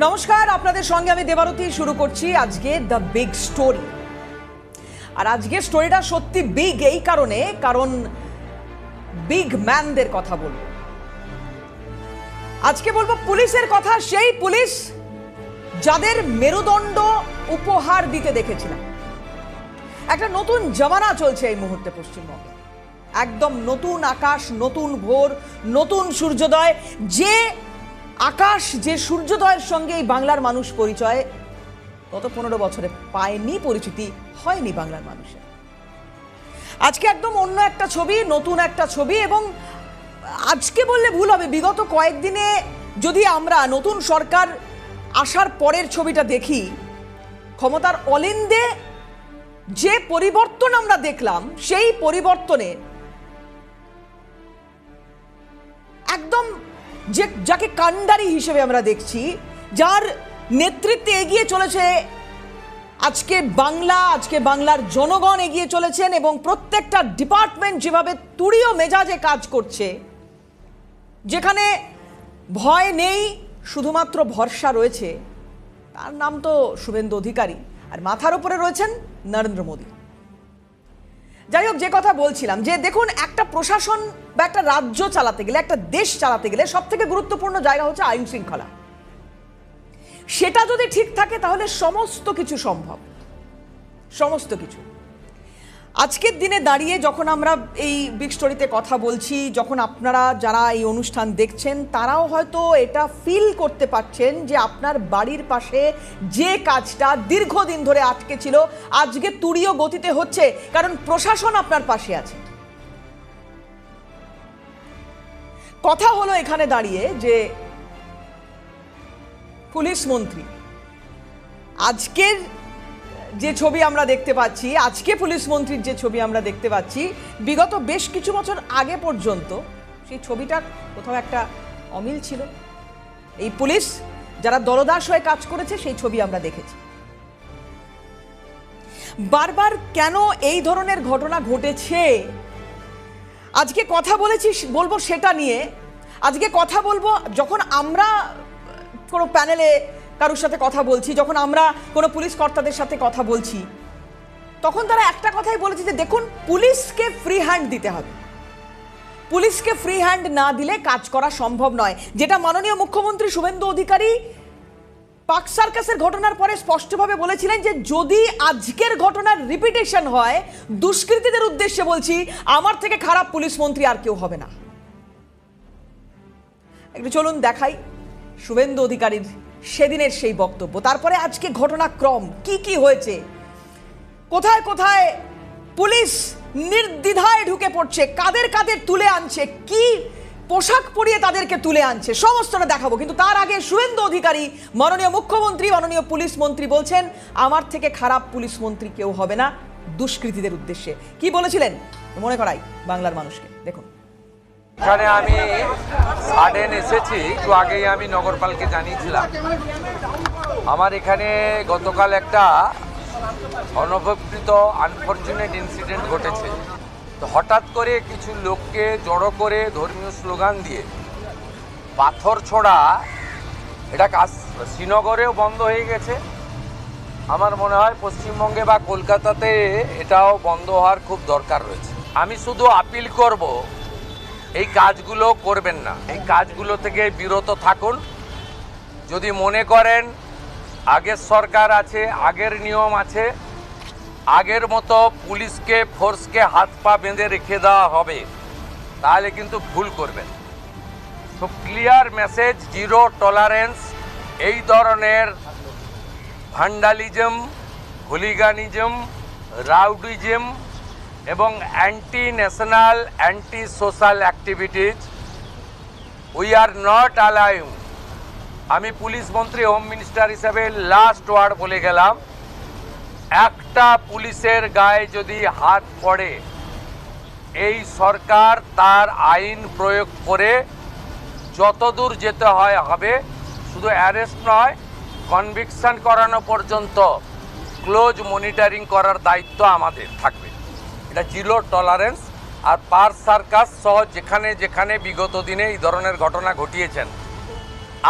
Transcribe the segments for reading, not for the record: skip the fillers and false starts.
নমস্কার, আপনাদের সঙ্গে আমি দেবারতী শুরু করছি আজকে দ্য বিগ স্টোরি। আর আজকে স্টোরিটা সত্যি বিগ এই কারণ বিগ ম্যানদের কথা বলবো। আজকে বলবো পুলিশের কথা, সেই পুলিশ যাদের মেরুদণ্ড উপহার দিতে দেখেছিলাম। একটা নতুন জমানা চলছে এই মুহূর্তে পশ্চিমবঙ্গে, একদম নতুন আকাশ, নতুন ভোর, নতুন সূর্যোদয়। যে আকাশ, যে সূর্যোদয়ের সঙ্গে এই বাংলার মানুষ পরিচয় গত 15 বছরে পায়নি, পরিচিতি হয়নি বাংলার মানুষের। আজকে একদম অন্য একটা ছবি, নতুন একটা ছবি। এবং আজকে বললে ভুল হবে, বিগত কয়েকদিনে যদি আমরা নতুন সরকার আসার পরের ছবিটা দেখি, ক্ষমতার অলিন্দে যে পরিবর্তন আমরা দেখলাম, সেই পরিবর্তনে একদম যাকে কাণ্ডারি হিসেবে আমরা দেখছি, যার নেতৃত্বে এগিয়ে চলেছে আজকে বাংলার জনগণ এগিয়ে চলেছেন, এবং প্রত্যেকটা ডিপার্টমেন্ট যেভাবে তুড়ীয় মেজাজে কাজ করছে, যেখানে ভয় নেই, শুধুমাত্র ভরসা রয়েছে, তার নাম তো শুভেন্দু অধিকারী, আর মাথার উপরে রয়েছেন নরেন্দ্র মোদী। যাই হোক, যে কথা বলছিলাম, যে দেখুন, একটা প্রশাসন বা একটা রাজ্য চালাতে গেলে, একটা দেশ চালাতে গেলে সব থেকে গুরুত্বপূর্ণ জায়গা হচ্ছে আইন শৃঙ্খলা। সেটা যদি ঠিক থাকে তাহলে সমস্ত কিছু সম্ভব, সমস্ত কিছু। আজকের দিনে দাঁড়িয়ে যখন আমরা এই বিগ স্টোরিতে কথা বলছি, যখন আপনারা যারা এই অনুষ্ঠান দেখছেন তারাও হয়তো এটা ফিল করতে পারছেন যে আপনার বাড়ির পাশে যে কাজটা দীর্ঘদিন ধরে আটকে ছিল, আজকে তুরীয় গতিতে হচ্ছে, কারণ প্রশাসন আপনার পাশে আছে। কথা হলো এখানে দাঁড়িয়ে যে পুলিশ মন্ত্রী, আজকের যে ছবি আমরা দেখতে পাচ্ছি, আজকে পুলিশ মন্ত্রীর যে ছবি আমরা দেখতে পাচ্ছি, বিগত বেশ কিছু বছর আগে পর্যন্ত সেই ছবিটা কোথাও একটা অমিল ছিল। এই পুলিশ যারা দলদাস হয়ে কাজ করেছে, সেই ছবি আমরা দেখেছি। বারবার কেন এই ধরনের ঘটনা ঘটেছে, আজকে কথা বলবো সেটা নিয়ে। আজকে কথা বলবো, যখন আমরা কোনো প্যানেলে কারোর সাথে কথা বলছি, যখন আমরা কোনো পুলিশ কর্তাদের সাথে কথা বলছি, তখন তারা একটা কথাই বলেছে যে দেখুন, পুলিশকে ফ্রি হ্যান্ড দিতে হবে। পুলিশকে ফ্রি হ্যান্ড না দিলে কাজ করা সম্ভব নয়, যেটা মাননীয় মুখ্যমন্ত্রী শুভেন্দু অধিকারী পাক সার্কাসের ঘটনার পরে স্পষ্টভাবে বলেছিলেন যে যদি আজকের ঘটনার রিপিটেশন হয়, দুষ্কৃতীদের উদ্দেশ্যে বলছি, আমার থেকে খারাপ পুলিশ মন্ত্রী আর কেউ হবে না। একটু চলুন দেখাই শুভেন্দু অধিকারীর সেদিনের সেই বক্তব্য, তারপরে আজকে ঘটনাক্রম কি কি হয়েছে, কোথায় কোথায় পুলিশ নির্দ্বিধায় ঢুকে পড়ছে, কাদের কাদের তুলে আনছে, কি পোশাক পরিয়ে তাদেরকে তুলে আনছে, সমস্তটা দেখাবো। কিন্তু তার আগে শুভেন্দু অধিকারী, মাননীয় মুখ্যমন্ত্রী, মাননীয় পুলিশ মন্ত্রী বলছেন আমার থেকে খারাপ পুলিশ মন্ত্রী কেউ হবে না দুষ্কৃতীদের উদ্দেশ্যে। কি বলেছিলেন মনে করাই বাংলার মানুষকে, দেখুন। এখানে আমি সাডেন এসেছি, একটু আগেই আমি নগরপালকে জানিয়েছিলাম আমার এখানে গতকাল একটা অনভিপ্রেত আনফরচুনেট ইনসিডেন্ট ঘটেছে। তো হঠাৎ করে কিছু লোককে জড়ো করে ধর্মীয় স্লোগান দিয়ে পাথর ছোড়া, এটা শ্রীনগরেও বন্ধ হয়ে গেছে, আমার মনে হয় পশ্চিমবঙ্গে বা কলকাতাতে এটাও বন্ধ হওয়ার খুব দরকার রয়েছে। আমি শুধু আপিল করব, এই কাজগুলো করবেন না, এই কাজগুলো থেকে বিরত থাকুন। যদি মনে করেন আগের সরকার আছে, আগের নিয়ম আছে, আগের মতো পুলিশকে, ফোর্সকে হাত পা বেঁধে রেখে দেওয়া হবে, তাহলে কিন্তু ভুল করবেন। তো ক্লিয়ার মেসেজ, জিরো টলারেন্স এই ধরনের ভ্যান্ডালিজম, হুলিগানিজম, রাউডিজম এবং anti national, anti social activities we are not allowing. আমি পুলিশ মন্ত্রী, হোম মিনিস্টার হিসেবে লাস্ট ওয়ার্ড বলে গেলাম, একটা পুলিশের গায়ে যদি হাত পড়ে, এই সরকার তার আইন প্রয়োগ করে যতদূর যেতে হয় হবে। শুধু অ্যারেস্ট নয়, কনভিকশন করানো পর্যন্ত ক্লোজ মনিটরিং করার দায়িত্ব আমাদের থাকবে। এটা জিরো টলারেন্স। আর পার্ক সার্কাস সহ যেখানে যেখানে বিগত দিনে এই ধরনের ঘটনা ঘটিয়েছেন,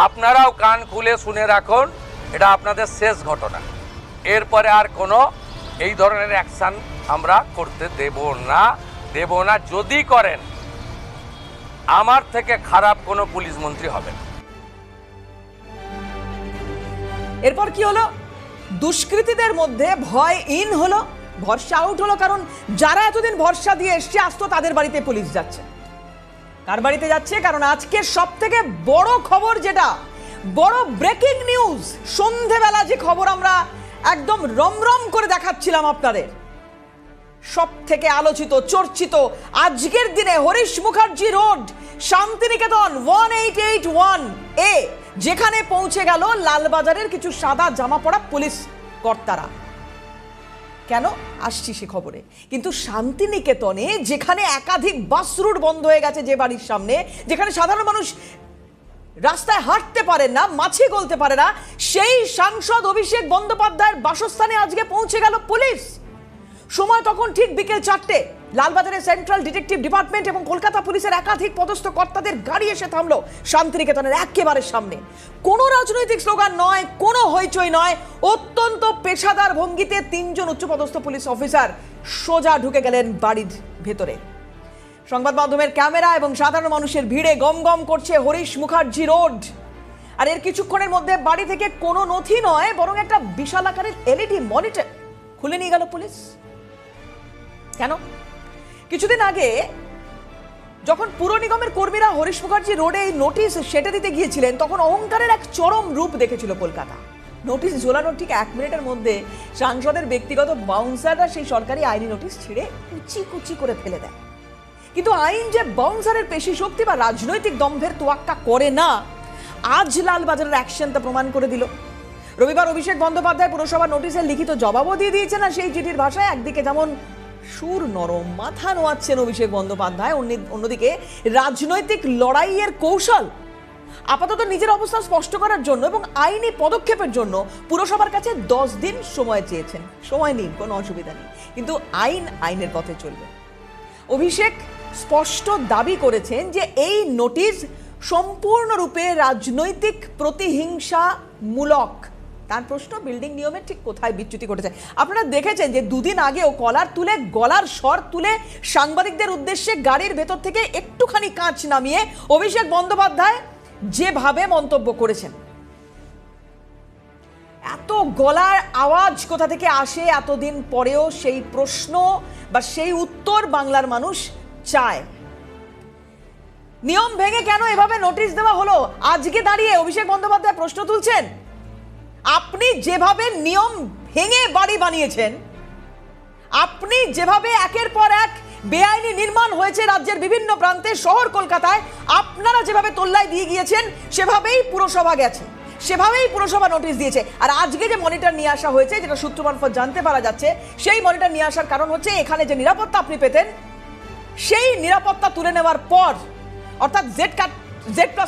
আপনারাও কান খুলে শুনে রাখুন, এটা আপনাদের শেষ ঘটনা। এরপরে আর কোনো এই ধরনের অ্যাকশান আমরা করতে দেব না। যদি করেন আমার থেকে খারাপ কোনো পুলিশ মন্ত্রী হবে না। এরপর কি হলো? দুষ্কৃতীদের মধ্যে ভয় ইন হলো, ভরসা আউট হলো। কারণ যারা এতদিন ভরসা দিয়ে এসছে আজ তো তাদের বাড়িতে পুলিশ যাচ্ছে। কার বাড়িতে যাচ্ছে? কারণ আজকে সব থেকে বড় খবর, যেটা বড় ব্রেকিং নিউজ, সন্ধেবেলা যে খবর আমরা একদম রমরম করে দেখাচ্ছিলাম আপনাদের, সব থেকে আলোচিত চর্চিত আজকের দিনে হরিশ মুখার্জি রোড শান্তিনিকেতন 1881 এ যেখানে পৌঁছে গেল লালবাজারের কিছু সাদা জামা পরা পুলিশ কর্তারা। কেন আসছি সে খবরে। কিন্তু শান্তিনিকেতনে যেখানে একাধিক বাস রুট বন্ধ হয়ে গেছে, যে বাড়ির সামনে, যেখানে সাধারণ মানুষ রাস্তায় হাঁটতে পারে না, মাছি গলতে পারে না, সেই সাংসদ অভিষেক বন্দ্যোপাধ্যায়ের বাসস্থানে আজকে পৌঁছে গেল পুলিশ। সময় তখন ঠিক বিকেল 4টে। লালবাজারের সেন্ট্রাল ডিটেকটিভ ডিপার্টমেন্ট এবং কলকাতা পুলিশের একাধিক পদস্থ কর্তাদের গাড়ি এসে থামলো শান্তিনিকেতনের একেবারে সামনে। কোনো রাজনৈতিক স্লোগান নয়, কোনো হইচই নয়, অত্যন্ত পেশাদার ভঙ্গিতে 3জন উচ্চপদস্থ পুলিশ অফিসার সোজা ঢুকে গেলেন বাড়ির ভেতরে। সংবাদ মাধ্যমের ক্যামেরা এবং সাধারণ মানুষের ভিড়ে গমগম করছে হরিশ মুখার্জি রোড। আর এর কিছুক্ষণের মধ্যে বাড়ি থেকে কোনো নথি নয়, বরং একটা বিশাল আকারের এলইডি মনিটর খুলে নিয়ে গেল পুলিশ। কেন? কিছুদিন আগে যখন পুর নিগমের কর্মীরা হরিশ মুখার্জি রোডে এই নোটিশ সেটে দিতে গিয়েছিলেন, তখন অহংকারের এক চরম রূপ দেখেছিল কলকাতা। নোটিশ ঝোলানোর ঠিক 1 মিনিটের মধ্যে সাংসদের ব্যক্তিগত বাউন্সাররা সেই সরকারি আইনি নোটিশ ছিঁড়ে কুচি কুচি করে ফেলে দেয়। কিন্তু আইন যে বাউন্সারের পেশি শক্তি বা রাজনৈতিক দম্ভের তোয়াক্কা করে না, আজ লালবাজারের অ্যাকশন তা প্রমাণ করে দিল। রবিবার অভিষেক বন্দ্যোপাধ্যায় পুরসভার নোটিশের লিখিত জবাবও দিয়ে দিয়েছেন। আর সেই চিঠির ভাষায় একদিকে যেমন সুর নরম, মাথা নোয়াচ্ছেন অভিষেক বন্দ্যোপাধ্যায়, অন্যদিকে রাজনৈতিক লড়াইয়ের কৌশল। আপাতত নিজের অবস্থান স্পষ্ট করার জন্য এবং আইনি পদক্ষেপের জন্য পুরসভার কাছে 10 দিন সময় চেয়েছেন। সময় নিন, কোনো অসুবিধা নেই, কিন্তু আইনের পথে চলবে। অভিষেক স্পষ্ট দাবি করেছেন যে এই নোটিশ সম্পূর্ণরূপে রাজনৈতিক প্রতিহিংসামূলক। তার প্রশ্ন, বিল্ডিং নিয়মের ঠিক কোথায় বিচ্যুতি ঘটেছে? আপনারা দেখেছেন যে 2 দিন আগেও গলার স্বর তুলে সাংবাদিকদের উদ্দেশ্যে গাড়ির ভেতর থেকে একটুখানি কাঁচ নামিয়ে অভিষেক বন্দ্যোপাধ্যায় যেভাবে মন্তব্য করেছেন। এত গলার আওয়াজ কোথা থেকে আসে? এতদিন পরেও সেই প্রশ্ন বা সেই উত্তর বাংলার মানুষ চায়। নিয়ম ভেঙে কেন এভাবে নোটিশ দেওয়া হলো? আজকে দাঁড়িয়ে অভিষেক বন্দ্যোপাধ্যায় প্রশ্ন তুলছেন, আপনি যেভাবে নিয়ম ভেঙে বাড়ি বানিয়েছেন, আপনি যেভাবে একের পর এক বেআইনি নির্মাণ হয়েছে রাজ্যের বিভিন্ন প্রান্তে, শহর কলকাতায়, আপনারা যেভাবে তোল্লাই দিয়ে গিয়েছেন সেভাবেই পুরসভা গেছে, সেভাবেই পুরসভা নোটিশ দিয়েছে। আর আজকে যে মনিটর নিয়ে আসা হয়েছে, যেটা সূত্র মারফত জানতে পারা যাচ্ছে, সেই মনিটর নিয়ে আসার কারণ হচ্ছে এখানে যে নিরাপত্তা আপনি পেতেন, সেই নিরাপত্তা তুলে নেওয়ার পর, অর্থাৎ Z+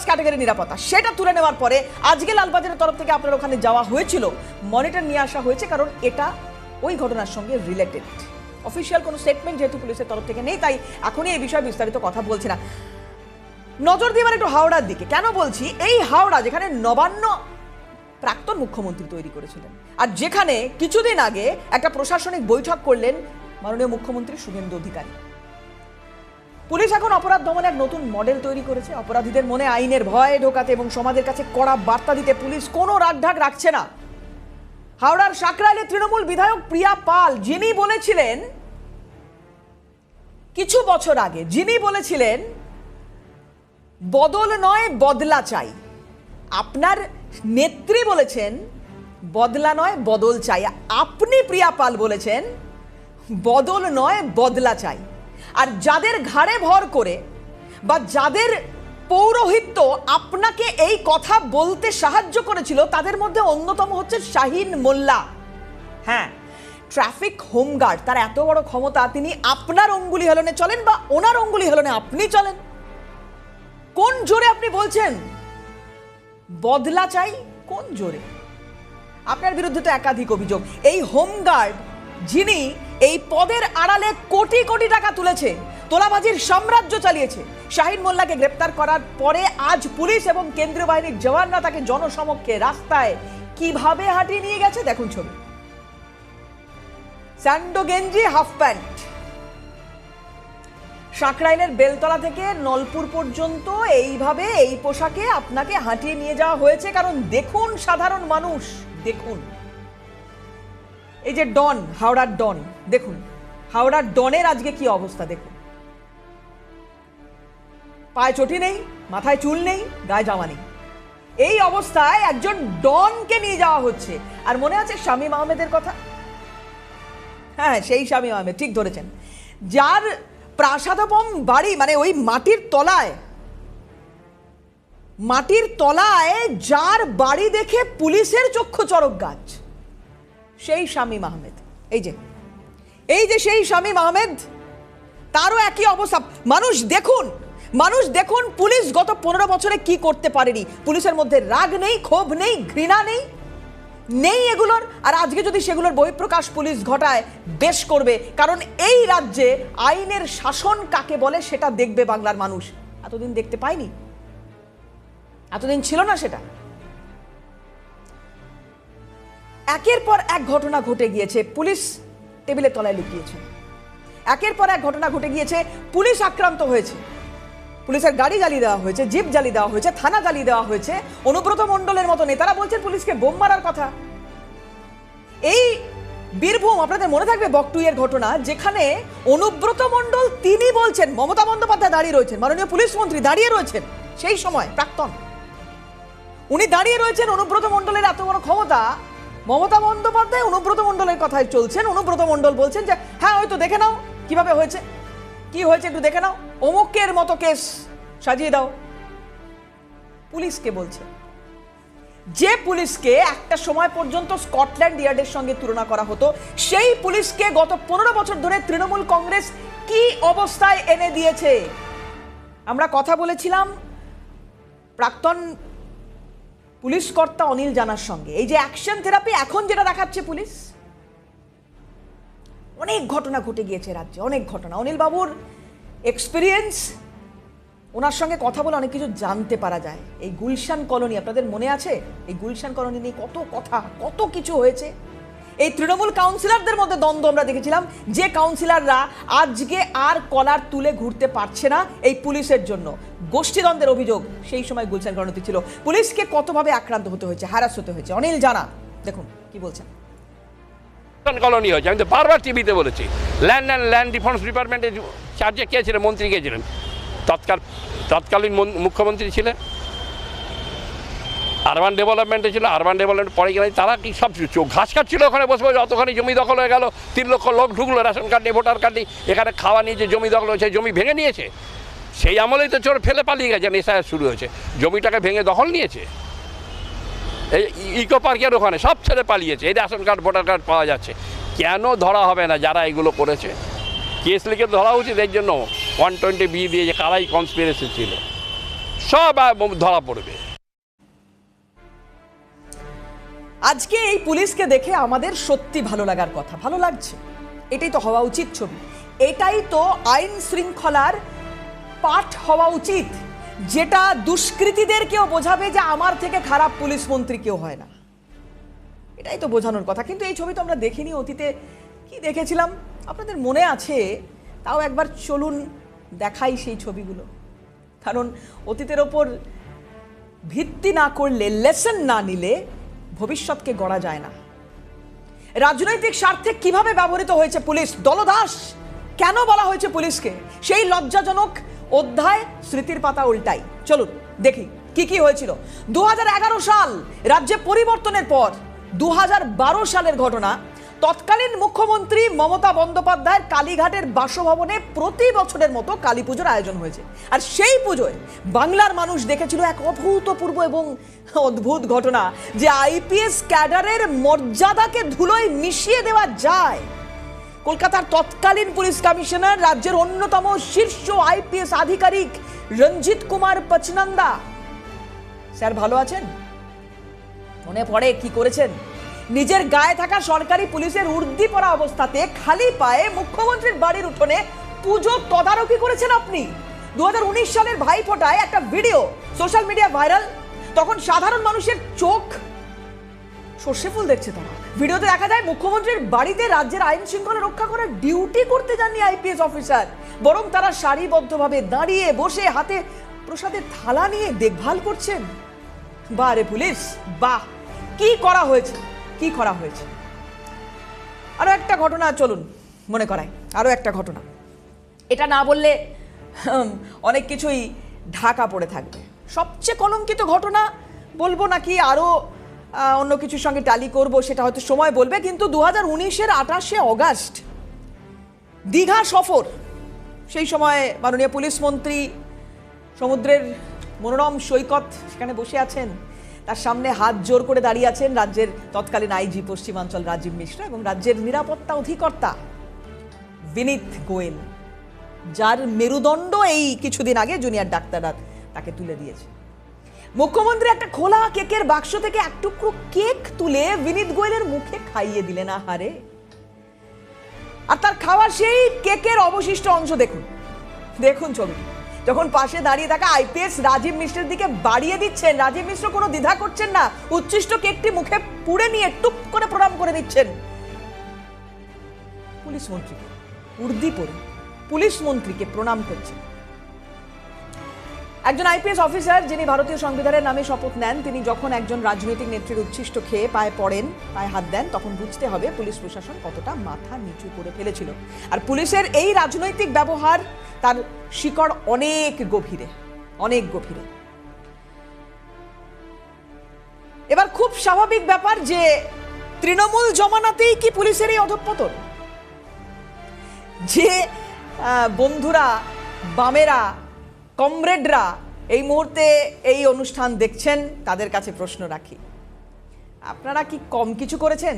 ক্যাটাগরি নিরাপত্তা, সেটা তুলে নেওয়ার পরে আজকে লালবাজারের তরফ থেকে আপনার ওখানে যাওয়া হয়েছিল, মনিটর নিয়ে আসা হয়েছে, কারণ এটা ওই ঘটনার সঙ্গে রিলেটেড। অফিসিয়াল কোনো স্টেটমেন্ট যেহেতু পুলিশের তরফ থেকে নেই, তাই এখনই এই বিষয়ে বিস্তারিত কথা বলছি না। নজর দিয়ে এবার একটু হাওড়ার দিকে। কেন বলছি? এই হাওড়া যেখানে নবান্ন প্রাক্তন মুখ্যমন্ত্রী তৈরি করেছিলেন, আর যেখানে কিছুদিন আগে একটা প্রশাসনিক বৈঠক করলেন মাননীয় মুখ্যমন্ত্রী শুভেন্দু অধিকারী। পুলিশ এখন অপরাধ দমনে এক নতুন মডেল তৈরি করেছে। অপরাধীদের মনে আইনের ভয় ঢোকাতে এবং সমাজের কাছে কড়া বার্তা দিতে পুলিশ কোনো রাগঢাক রাখছে না। হাওড়ার সাকরাইলের তৃণমূল বিধায়ক প্রিয়া পাল, যিনি বলেছিলেন কিছু বছর আগে, বদল নয় বদলা চাই, আপনার নেত্রী বলেছেন বদলা নয় বদল চাই, আপনি প্রিয়া পাল বলেছেন বদল নয় বদলা চাই। আর যাদের ঘাড়ে ভর করে বা যাদের পৌরোহিত্য আপনাকে এই কথা বলতে সাহায্য করেছিল, তাদের মধ্যে অন্যতম হচ্ছে শাহিন মোল্লা। হ্যাঁ, ট্রাফিক হোমগার্ড। তার এত বড় ক্ষমতা, তিনি আপনার অঙ্গুলি হেলনে চলেন বা ওনার অঙ্গুলি হেলনে আপনি চলেন। কোন জোরে আপনি বলছেন বদলা চাই? কোন জোরে? আপনার বিরুদ্ধে তো একাধিক অভিযোগ। এই হোমগার্ড, যিনি এই পদের আড়ালে কোটি কোটি টাকা তুলেছে, তোলাবাজির সাম্রাজ্য চালিয়েছে। শাহিন মোল্লাকে গ্রেপ্তার করার পরে আজ পুলিশ এবং কেন্দ্রীয় বাহিনীর জওয়ানরা তাকে জনসমক্ষে রাস্তায় কিভাবে হাঁটিয়ে নিয়ে গেছে দেখুন ছবি। স্যান্ডো গেঞ্জি, হাফ প্যান্ট, সাঁকরাইলের বেলতলা থেকে নলপুর পর্যন্ত এইভাবে এই পোশাকে আপনাকে হাঁটিয়ে নিয়ে যাওয়া হয়েছে। কারণ দেখুন সাধারণ মানুষ, দেখুন এই যে ডন, হাওড়ার ডন, দেখুন হাওড়ার ডনের আজকে কি অবস্থা দেখুন। পায়ে চটি নেই, মাথায় চুল নেই, গায়ে জামা নেই, এই অবস্থায় একজন ডনকে নিয়ে যাওয়া হচ্ছে। আর মনে আছে শামীম আহমেদের কথা? হ্যাঁ, সেই শামীম আহমেদ, ঠিক ধরেছেন, যার প্রাসাদপম বাড়ি, মানে ওই মাটির তলায় যার বাড়ি দেখে পুলিশের চক্ষু চড়ক গাছ, সেই শামীম আহমেদ। এই যে সেই শামীম আহমেদ, তারও একই অবস্থা। মানুষ দেখুন পুলিশ গত 15 বছরে কি করতে পারেনি। পুলিশের মধ্যে রাগ নেই, ক্ষোভ নেই, ঘৃণা নেই এগুলোর। আর আজকে যদি সেগুলোর বহিঃপ্রকাশ পুলিশ ঘটায়, বেশ করবে। কারণ এই রাজ্যে আইনের শাসন কাকে বলে সেটা দেখবে বাংলার মানুষ। এতদিন দেখতে পায়নি, এতদিন ছিল না সেটা। একের পর এক ঘটনা ঘটে গিয়েছে, পুলিশ টেবিলের তলায় লুকিয়েছে। একের পর এক ঘটনা ঘটে গিয়েছে, পুলিশ আক্রান্ত হয়েছে, পুলিশের গাড়ি জ্বালিয়ে দেওয়া হয়েছে, জিপ জ্বালিয়ে দেওয়া হয়েছে, থানা জ্বালিয়ে দেওয়া হয়েছে। অনুব্রত মণ্ডলের মতো নেতারা বলছেন পুলিশকে বোম মারার কথা। এই বীরভূম, আপনাদের মনে থাকবে বকটুইয়ের ঘটনা, যেখানে অনুব্রত মণ্ডল তিনি বলছেন, মমতা বন্দ্যোপাধ্যায় দাঁড়িয়ে রয়েছেন, মাননীয় পুলিশ মন্ত্রী দাঁড়িয়ে রয়েছেন, সেই সময় প্রাক্তন উনি দাঁড়িয়ে রয়েছেন। অনুব্রত মণ্ডলের এত বড় ক্ষমতা, মমতা বন্দ্যোপাধ্যায় অনুব্রত মণ্ডলের কথায় চলছেন। অনুব্রত মণ্ডল বলছেন যে হ্যাঁ, হয়তো দেখে নাও কিভাবে হয়েছে, কি হয়েছে একটু দেখে নাও, অমুকের মতো কেস সাজিয়ে দাও। পুলিশকে বলছে, যে পুলিশকে একটা সময় পর্যন্ত স্কটল্যান্ড ইয়ার্ডের সঙ্গে তুলনা করা হতো, সেই পুলিশকে গত 15 বছর ধরে তৃণমূল কংগ্রেস কি অবস্থায় এনে দিয়েছে। আমরা কথা বলেছিলাম প্রাক্তন পুলিশ কর্তা অনিল জানার সঙ্গে। এই যে অ্যাকশন থেরাপি এখন যেটা দেখাচ্ছে পুলিশ, অনেক ঘটনা ঘটে গিয়েছে রাজ্যে, অনেক ঘটনা। অনিল বাবুর এক্সপিরিয়েন্স, ওনার সঙ্গে কথা বলে অনেক কিছু জানতে পারা যায়। এই গুলশান কলোনি, আপনাদের মনে আছে এই গুলশান কলোনি নিয়ে কত কথা, কত কিছু হয়েছে। এই তৃণমূল কাউন্সিলরদের মধ্যে দ্বন্দ্ব আমরা দেখেছিলাম, যে কাউন্সিলররা আজকে আর কলার তুলে ঘুরতে পারছে না এই পুলিশের জন্য। গোষ্ঠীদ্বন্দ্বের অভিযোগ সেই সময় গুলশান কলোনিতে ছিল। পুলিশকে কতভাবে আক্রান্ত হতে হয়েছে, হ্যারাস হতে হয়েছে। অনিল জানা দেখুন কি বলছেন। কলোনি হয়েছে, আমি তো বারবার টিভিতে বলেছি। ল্যান্ড ডিফেন্স ডিপার্টমেন্টের চার্জে কে ছিলেন? মন্ত্রী কে ছিলেন? তৎকালীন মুখ্যমন্ত্রী ছিলেন। আরবান ডেভেলপমেন্টে ছিল, আরবান ডেভেলপমেন্ট পরে গেলে তারা কি সব ঘাস কাটছিল ওখানে বসে বসে। অতখানি জমি দখল হয়ে গেল, 3 লক্ষ লোক ঢুকলো, রেশন কার্ড নেই, ভোটার কার্ড নেই, এখানে খাওয়া নিয়েছে, জমি দখল হয়েছে, জমি ভেঙে নিয়েছে। সেই আমলেই তো চোর ফেলে পালিয়ে গেছে, এসআইআর শুরু হয়েছে, জমিটাকে ভেঙে দখল নিয়েছে। এই ইকো পার্কের ওখানে সব ছেড়ে পালিয়েছে। এই রেশন কার্ড ভোটার কার্ড পাওয়া যাচ্ছে। কেন ধরা হবে না যারা এগুলো করেছে? কেস লিখে ধরা উচিত। এর জন্য 120B দিয়ে যে কারাই কনস্পিরেসি ছিল, সব ধরা পড়বে। আজকে এই পুলিশকে দেখে আমাদের সত্যি ভালো লাগার কথা, ভালো লাগছে। এটাই তো হওয়া উচিত ছবি, এটাই তো আইন শৃঙ্খলার পাঠ হওয়া উচিত, যেটা দুষ্কৃতীদেরকেও বোঝাবে যে আমার থেকে খারাপ পুলিশ মন্ত্রী কেউ হয় না। এটাই তো বোঝানোর কথা। কিন্তু এই ছবি তো আমরা দেখিনি অতীতে। কি দেখেছিলাম আপনাদের মনে আছে? তাও একবার চলুন দেখাই সেই ছবিগুলো। কারণ অতীতের ওপর ভিত্তি না করলে, লেসন না নিলে ভবিষ্যৎকে গড়া যায় না। রাজনৈতিক স্বার্থে কিভাবে ব্যবহৃত হয়েছে পুলিশ, দলদাস কেন বলা হয়েছে পুলিশকে, সেই লজ্জাজনক অধ্যায় স্মৃতির পাতা উল্টাই। চলুন দেখি কি কি হয়েছিল। 2011 সাল, রাজ্যে পরিবর্তনের পর 2012 সালের ঘটনা। তৎকালীন মুখ্যমন্ত্রী মমতা বন্দ্যোপাধ্যায়ের কালীঘাটের বাসভবনে প্রতি বছরের মতো কালী পুজোর আয়োজন হয়েছে। আর সেই পুজোয় বাংলার মানুষ দেখেছিল এক অভূতপূর্ব এবং অদ্ভুত ঘটনা, যে আইপিএস ক্যাডারের মর্যাদাকে ধুলোয় মিশিয়ে দেওয়া যায়। কলকাতার তৎকালীন পুলিশ কমিশনার, রাজ্যের অন্যতম শীর্ষ আইপিএস আধিকারিক রঞ্জিত কুমার পচনন্দা স্যার ভালো আছেন? মনে পড়ে কি করেছেন? নিজের গায়ে থাকা সরকারি পুলিশের উর্দি পরা অবস্থাতে খালি পায়ে মুখ্যমন্ত্রীর বাড়ির উঠোনে পুজো তদারকি করেছেন আপনি? 2019 সালের ভাইফোঁটায় একটা ভিডিও সোশ্যাল মিডিয়া ভাইরাল, তখন সাধারণ মানুষের চোখ সর্ষে ফুল দেখছে তারা। ভিডিওতে দেখা যায় মুখ্যমন্ত্রীর বাড়িতে রাজ্যের আইন শৃঙ্খলা রক্ষা করার ডিউটি করতে যাননি আইপিএস অফিসার, বরং তারা সারিবদ্ধভাবে দাঁড়িয়ে বসে হাতে প্রসাদের থালা নিয়ে দেখভাল করছেন। বাহ রে পুলিশ, বাহ, কি করা হয়েছে, কি করা হয়েছে। আরো একটা ঘটনা চলুন মনে করাই, আরো একটা ঘটনা। এটা না বললে অনেক কিছুই ঢাকা পড়ে থাকবে। সবচেয়ে কলঙ্কিত ঘটনা বলবো নাকি আরো অন্য কিছুর সঙ্গে টালি করব সেটা হয়তো সময় বলবে, কিন্তু 2019-এর 28শে অগাস্ট দীঘা সফর, সেই সময় মাননীয় পুলিশ মন্ত্রী সমুদ্রের মনোরম সৈকত সেখানে বসে আছেন, তার সামনে হাত জোর করে দাঁড়িয়ে আছেন রাজ্যের তৎকালীন আইজি পশ্চিমাঞ্চল রাজীব মিশ্র এবং রাজ্যের নিরাপত্তা অধিকর্তা বিনীত গোয়েল, যার মেরুদণ্ড এই কিছুদিন আগে জুনিয়র ডাক্তাররা তাকে তুলে দিয়েছে। মুখ্যমন্ত্রী একটা খোলা কেকের বাক্স থেকে এক টুকরো কেক তুলে বিনীত গোয়েলের মুখে খাইয়ে দিলেন। আহারে, আর তার খাওয়া সেই কেকের অবশিষ্ট অংশ দেখুন, দেখুন ছবি। যখন পাশে দাঁড়িয়ে থাকা আইপিএস রাজীব মিশ্রের দিকে বাড়িয়ে দিচ্ছেন, রাজীব মিশ্র কোনো দ্বিধা করছেন না, উচ্ছিষ্ট কেকটি মুখে পুড়ে নিয়ে টুক করে প্রণাম করে দিচ্ছেন পুলিশ মন্ত্রীকে। উর্দি পরে পুলিশ মন্ত্রীকে প্রণাম করছেন একজন আইপিএস অফিসার যিনি ভারতীয় সংবিধানের নামে শপথ নেন। তিনি যখন একজন রাজনৈতিক নেত্রীর উচ্ছিষ্ট খেয়ে পায়ে পড়েন, পায়ে হাত দেন, তখন বুঝতে হবে পুলিশ প্রশাসন কতটা মাথা নিচু করে ফেলেছিল। আর পুলিশের এই রাজনৈতিক ব্যবহার তার শিকড় অনেক গভীরে, অনেক গভীরে। এবার খুব স্বাভাবিক ব্যাপার যে তৃণমূল জমানাতেই কি পুলিশের এই অধঃপতন? যে বন্ধুরা, বামেরা, কমরেডরা এই মুহূর্তে এই অনুষ্ঠান দেখছেন, তাদের কাছে প্রশ্ন রাখি, আপনারা কি কম কিছু করেছেন?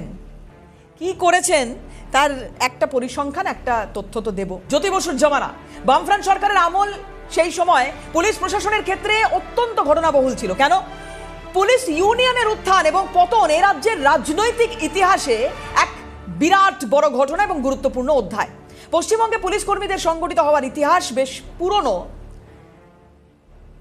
কি করেছেন তার একটা পরিসংখ্যান, একটা তথ্য তো দেব। জ্যোতি বসুর জমানা, বামফ্রন্ট সরকারের আমল, সেই সময় পুলিশ প্রশাসনের ক্ষেত্রে অত্যন্ত ঘটনাবহুল ছিল। কেন? পুলিশ ইউনিয়নের উত্থান এবং পতন এ রাজ্যের রাজনৈতিক ইতিহাসে এক বিরাট বড় ঘটনা এবং গুরুত্বপূর্ণ অধ্যায়। পশ্চিমবঙ্গে পুলিশ কর্মীদের সংগঠিত হওয়ার ইতিহাস বেশ পুরনো।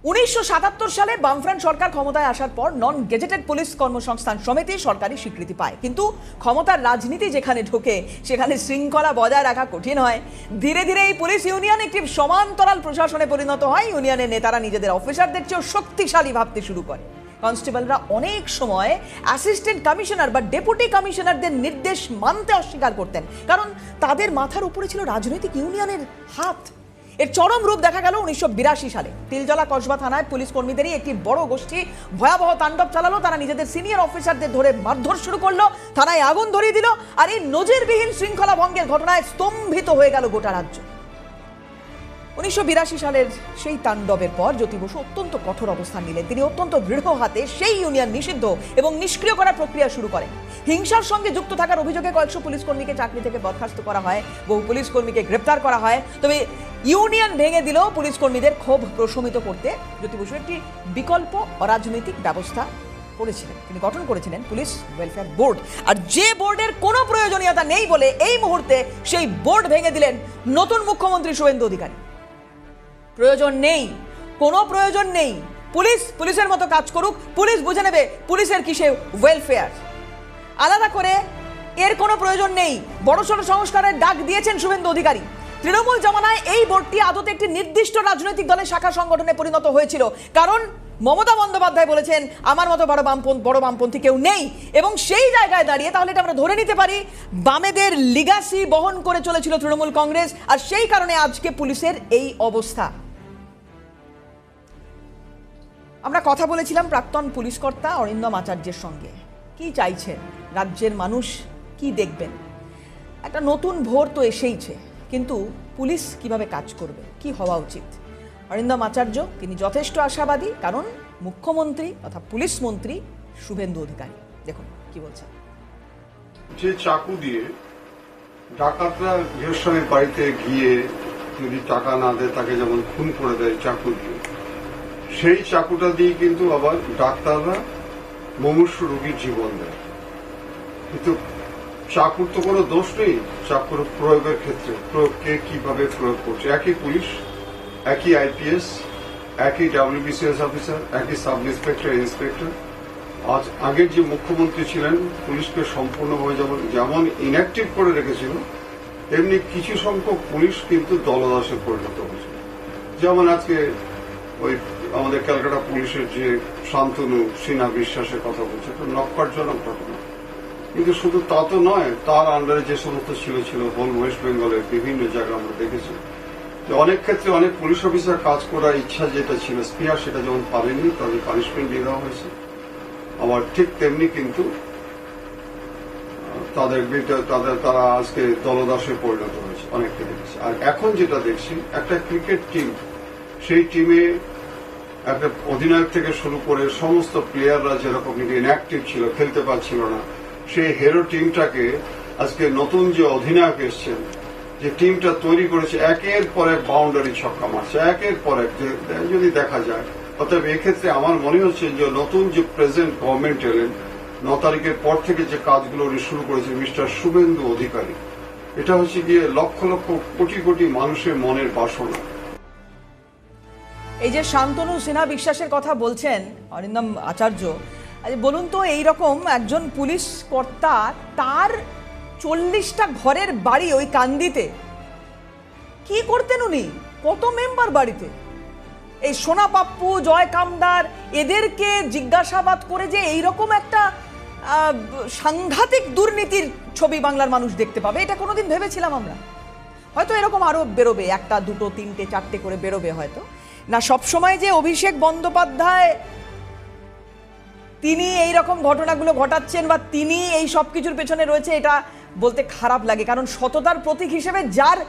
1977 সালে বামফ্রন্ট সরকার ক্ষমতায় আসার পর নন গেজেটেড পুলিশ কর্মসংস্থান সমিতি সরকারি স্বীকৃতি পায়, কিন্তু ক্ষমতার রাজনীতি যেখানে ঢোকে সেখানে শৃঙ্খলা বজায় রাখা কঠিন হয়। ধীরে ধীরে এই পুলিশ ইউনিয়ন একটি সমান্তরাল প্রশাসনে পরিণত হয়। ইউনিয়নের নেতারা নিজেদের অফিসারদের চেয়েও শক্তিশালী ভাবতে শুরু করে। কনস্টেবলরা অনেক সময় অ্যাসিস্ট্যান্ট কমিশনার বা ডেপুটি কমিশনারদের নির্দেশ মানতে অস্বীকার করতেন, কারণ তাদের মাথার উপরে ছিল রাজনৈতিক ইউনিয়নের হাত। এর চরম রূপ দেখা গেল 1982 সালে। তিলজলা কসবা থানায় পুলিশ কর্মীদেরই একটি বড় গোষ্ঠী ভয়াবহ তাণ্ডব চালালো। তারা নিজেদের সিনিয়র অফিসারদের ধরে মারধর শুরু করলো, থানায় আগুন ধরিয়ে দিল। আর এই নজিরবিহীন শৃঙ্খলা ভঙ্গের ঘটনায় স্তম্ভিত হয়ে গেল গোটা রাজ্য। 1982 সালের সেই তাণ্ডবের পর জ্যোতি বসু অত্যন্ত কঠোর অবস্থান নিলেন। তিনি অত্যন্ত দৃঢ় হাতে সেই ইউনিয়ন নিষিদ্ধ এবং নিষ্ক্রিয় করার প্রক্রিয়া শুরু করেন। হিংসার সঙ্গে যুক্ত থাকার অভিযোগে কয়েকশো পুলিশ কর্মীকে চাকরি থেকে বরখাস্ত করা হয়, বহু পুলিশ কর্মীকে গ্রেপ্তার করা হয়। তবে ইউনিয়ন ভেঙে দিলেও পুলিশ কর্মীদের ক্ষোভ প্রশমিত করতে জ্যোতি বসু একটি বিকল্প অরাজনৈতিক ব্যবস্থা করেছিলেন। তিনি গঠন করেছিলেন পুলিশ ওয়েলফেয়ার বোর্ড। আর যে বোর্ডের কোনো প্রয়োজনীয়তা নেই বলে এই মুহূর্তে সেই বোর্ড ভেঙে দিলেন নতুন মুখ্যমন্ত্রী শুভেন্দু অধিকারী। প্রয়োজন নেই, কোনো প্রয়োজন নেই, পুলিশের মতো কাজ করুক, পুলিশ বুঝে নেবে পুলিশের কিসে ওয়েলফেয়ার। আলাদা করে এর কোনো প্রয়োজন নেই। বড়সড় সংস্কারের ডাক দিয়েছেন শুভেন্দু অধিকারী। তৃণমূল জমানায় এই বোর্ডটি আদতে একটি নির্দিষ্ট রাজনৈতিক দলের শাখা সংগঠনে পরিণত হয়েছিল, কারণ মমতা বন্দ্যোপাধ্যায় বলেছেন আমার মতো বড় বামপন্থী কেউ নেই। এবং সেই জায়গায় দাঁড়িয়ে তাহলে এটা আমরা ধরে নিতে পারি বামেদের লিগাসি বহন করে চলেছিল তৃণমূল কংগ্রেস, আর সেই কারণে আজকে পুলিশের এই অবস্থা। আমরা কথা বলেছিলাম প্রাক্তন পুলিশ কর্তা অরিন্দম আচার্যের সঙ্গে। কি চাইছেন রাজ্যের মানুষ, কি দেখবেন? একটা নতুন ভোর তো এসেইছে, কিন্তু পুলিশ কিভাবে কাজ করবে, কি হওয়া উচিত? অরিন্দম আচার্য তিনি যথেষ্ট আশাবাদী, কারণ মুখ্যমন্ত্রী তথা পুলিশ মন্ত্রী শুভেন্দু অধিকারী। দেখুন কি বলছেন। যে চাকু দিয়ে ডাকাতরা গৃহস্বামীর বাড়িতে গিয়ে যদি টাকা না দেয় তাকে যেমন খুন করে দেয় চাকু দিয়ে, সেই চাকুটা দিয়ে কিন্তু আবার ডাক্তাররা মুমূর্ষু রোগীর জীবন দেয়। কিন্তু চাকুর তো কোনো দোষ নেই, চাকুর প্রয়োগের ক্ষেত্রে প্রয়োগ কে কিভাবে প্রয়োগ করছে। একই পুলিশ, একই আইপিএস, একই ডাব্লিউবিসিএস অফিসার, একই সাব ইন্সপেক্টর, ইন্সপেক্টর। আজ আগের যে মুখ্যমন্ত্রী ছিলেন পুলিশকে সম্পূর্ণভাবে যেমন ইনঅ্যাক্টিভ করে রেখেছিল, তেমনি কিছু সংখ্যক পুলিশ কিন্তু দলদাসে পরিণত হয়েছে। যেমন আজকে ওই আমাদের ক্যালকাটা পুলিশের যে শান্তনু সিনহা বিশ্বাসের কথা বলছে, এটা নক্কারজনক ঘটনা। কিন্তু শুধু তা তো নয়, তার আন্ডারে যে সমস্ত ছিল হোল ওয়েস্ট বেঙ্গলের বিভিন্ন জায়গায় আমরা দেখেছি যে অনেক ক্ষেত্রে অনেক পুলিশ অফিসার কাজ করার ইচ্ছা যেটা ছিল, স্পিয়ার, সেটা যেমন পারেননি, তাদের পানিশমেন্ট দিয়ে দেওয়া হয়েছে। আবার ঠিক তেমনি কিন্তু তারা আজকে দলদাসে পরিণত হয়েছে, অনেককে দেখেছি। আর এখন যেটা দেখছি, একটা ক্রিকেট টিম, সেই টিমে একটা অধিনায়ক থেকে শুরু করে সমস্ত প্লেয়াররা যেরকম ইনঅ্যাক্টিভ ছিল, খেলতে পারছিল না, সেই হিরো টিমটাকে আজকে নতুন যে অধিনায়ক এসছেন, যে টিমটা তৈরি করেছে, একের পর এক বাউন্ডারি ছক্কা মারছে, একের পর এক, যদি দেখা যায়। অতএব এক্ষেত্রে আমার মনে হচ্ছে যে নতুন যে প্রেজেন্ট গভর্নমেন্ট এলেন, 9 তারিখের পর থেকে যে কাজগুলো উনি শুরু করেছেন, মিস্টার শুভেন্দু অধিকারী, এটা হচ্ছে গিয়ে লক্ষ লক্ষ কোটি কোটি মানুষের মনের বাসনা। এই যে শান্তনু সিনহা বিশ্বাসের কথা বলছেন অরিন্দম আচার্য, বলুন তো, এইরকম একজন পুলিশ কর্তা, তার 40টা ঘরের বাড়ি ওই কান্দিতে, কি করতেন উনি? কত মেম্বার বাড়িতে? এই সোনা পাপ্পু, জয় কামদার, এদেরকে জিজ্ঞাসাবাদ করে যে এইরকম একটা সাংঘাতিক দুর্নীতির ছবি বাংলার মানুষ দেখতে পাবে, এটা কোনোদিন ভেবেছিলাম আমরা? হয়তো এরকম আরো বেরোবে, 1টা 2টো 3টে 4টে করে বেরোবে হয়তো। না, সবসময় যে অভিষেক বন্দ্যোপাধ্যায় তিনি এই রকম ঘটনাগুলো ঘটাচ্ছেন বা তিনি এই সব কিছুর পেছনে রয়েছে, এটা বলতে খারাপ লাগে। কারণ সততার প্রতীক হিসেবে যার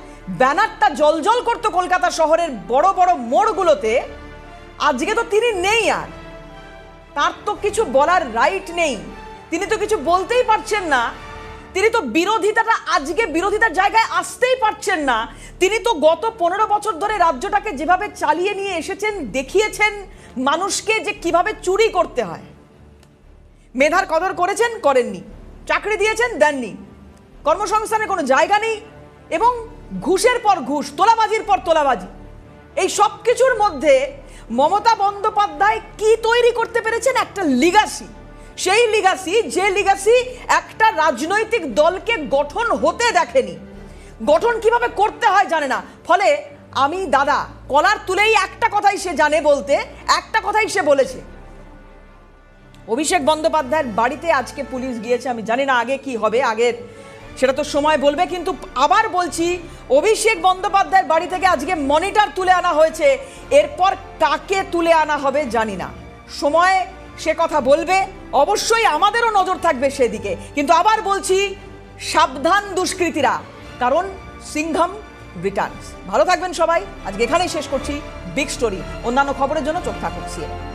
ব্যানারটা জলজল করতো কলকাতা শহরের বড় বড় মোড়গুলোতে, আজকে তো তিনি নেই, আর তার তো কিছু বলার রাইট নেই, তিনি তো কিছু বলতেই পারছেন না, তিনি তো বিরোধিতাটা, আজকে বিরোধিতার জায়গায় আসতেই পারছেন না। তিনি তো গত 15 বছর ধরে রাজ্যটাকে যেভাবে চালিয়ে নিয়ে এসেছেন, দেখিয়েছেন মানুষকে যে কিভাবে চুরি করতে হয়। মেধার কদর করেছেন, করেননি, চাকরি দিয়েছেন, দেননি, কর্মসংস্থানের কোনো জায়গা নেই, এবং ঘুষের পর ঘুষ, তোলাবাজির পর তোলাবাজি, এই সব কিছুর মধ্যে মমতা বন্দ্যোপাধ্যায় কি তৈরি করতে পেরেছেন? একটা লিগাসি। সেই লিগাসি, যে লিগাসি একটা রাজনৈতিক দলকে গঠন হতে দেখেনি, গঠন কিভাবে করতে হয় জানে না। ফলে আমি দাদা কলার তুলেই একটা কথাই সে জানে বলতে, একটা কথাই সে বলেছে, অভিষেক বন্দ্যোপাধ্যায়ের বাড়িতে আজকে পুলিশ গিয়েছে। আমি জানি না আগে কি হবে, আগের সেটা তো সময় বলবে, কিন্তু আবার বলছি, অভিষেক বন্দ্যোপাধ্যায়ের বাড়ি থেকে আজকে মনিটর তুলে আনা হয়েছে, এরপর কাকে তুলে আনা হবে জানি না, সময় সে কথা বলবে, অবশ্যই আমাদেরও নজর থাকবে সেদিকে। কিন্তু আবার বলছি, সাবধান দুষ্কৃতীরা, কারণ সিংঘম রিটার্নস। ভালো থাকবেন সবাই, আজকে এখানেই শেষ করছি বিগ স্টোরি। অন্যান্য খবরের জন্য চোখ থাকুন CNN।